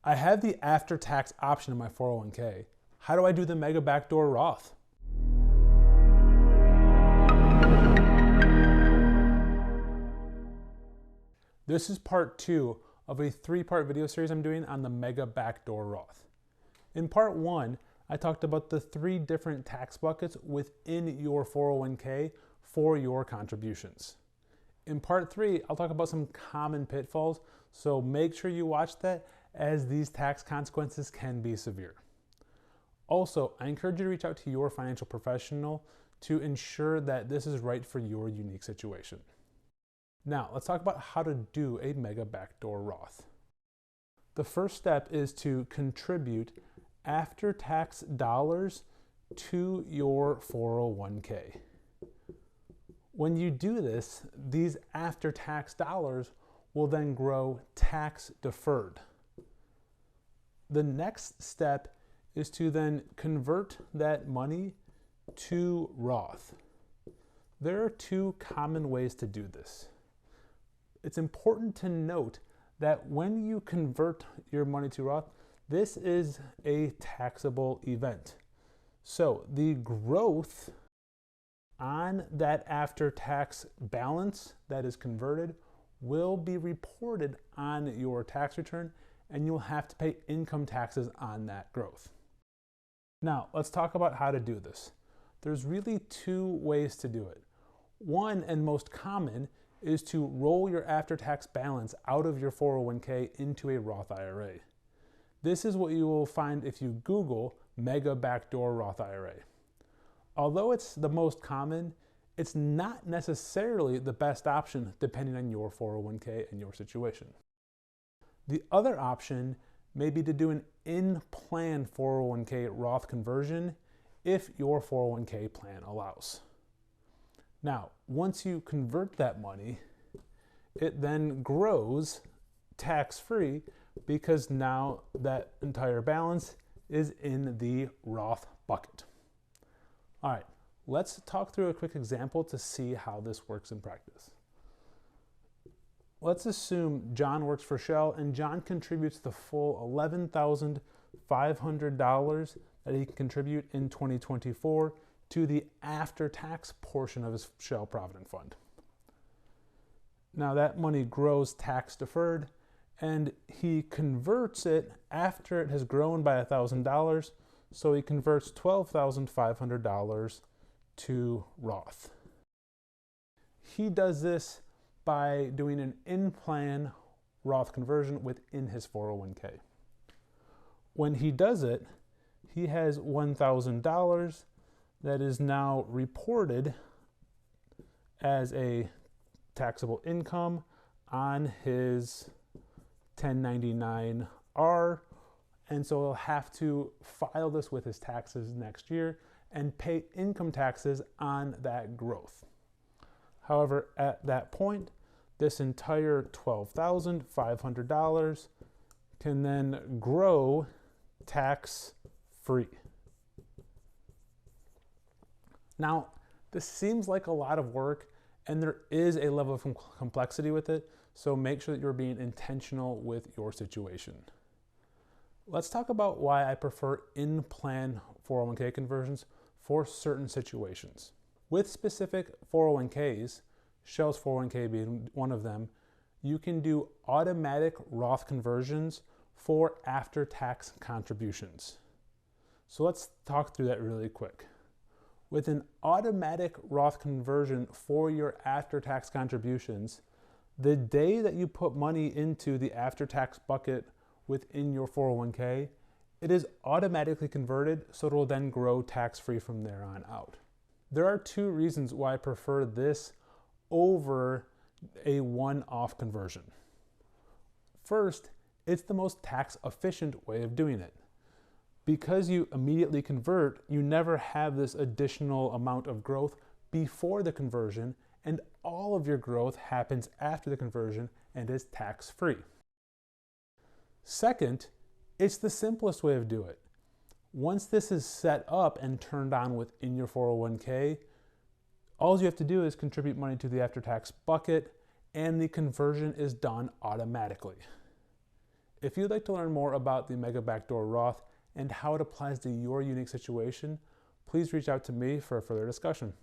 I have the after-tax option in my 401k. How do I do the mega backdoor Roth? This is part 2 of a 3-part video series I'm doing on the mega backdoor Roth. In part 1, I talked about the 3 different tax buckets within your 401k for your contributions. In part 3, I'll talk about some common pitfalls, so make sure you watch that, as these tax consequences can be severe. Also, I encourage you to reach out to your financial professional to ensure that this is right for your unique situation. Now, let's talk about how to do a mega backdoor Roth. The first step is to contribute after-tax dollars to your 401k. When you do this, these after-tax dollars will then grow tax deferred. The next step is to then convert that money to Roth. There are 2 common ways to do this. It's important to note that when you convert your money to Roth, this is a taxable event. So the growth on that after-tax balance that is converted will be reported on your tax return, and you'll have to pay income taxes on that growth. Now, let's talk about how to do this. There's really 2 ways to do it. One, and most common, is to roll your after-tax balance out of your 401k into a Roth IRA. This is what you will find if you Google mega backdoor Roth IRA. Although it's the most common, it's not necessarily the best option depending on your 401k and your situation. The other option may be to do an in-plan 401k Roth conversion if your 401k plan allows. Now, once you convert that money, it then grows tax-free because now that entire balance is in the Roth bucket. All right, let's talk through a quick example to see how this works in practice. Let's assume John works for Shell and John contributes the full $11,500 that he can contribute in 2024 to the after-tax portion of his Shell Provident Fund. Now that money grows tax deferred, and he converts it after it has grown by $1,000, so he converts $12,500 to Roth. He does this by doing an in-plan Roth conversion within his 401k. When he does it, he has $1,000 that is now reported as a taxable income on his 1099-R, and so he'll have to file this with his taxes next year and pay income taxes on that growth. However, at that point, this entire $12,500 can then grow tax-free. Now, this seems like a lot of work, and there is a level of complexity with it, so make sure that you're being intentional with your situation. Let's talk about why I prefer in-plan 401k conversions for certain situations. With specific 401ks, Shell's 401k being one of them, you can do automatic Roth conversions for after-tax contributions. So let's talk through that really quick. With an automatic Roth conversion for your after-tax contributions, the day that you put money into the after-tax bucket within your 401k, it is automatically converted, so it will then grow tax-free from there on out. There are 2 reasons why I prefer this over a one-off conversion. First, it's the most tax-efficient way of doing it. Because you immediately convert, you never have this additional amount of growth before the conversion, and all of your growth happens after the conversion and is tax-free. Second, it's the simplest way of doing it. Once this is set up and turned on within your 401k, all you have to do is contribute money to the after-tax bucket, and the conversion is done automatically. If you'd like to learn more about the Mega Backdoor Roth and how it applies to your unique situation, please reach out to me for a further discussion.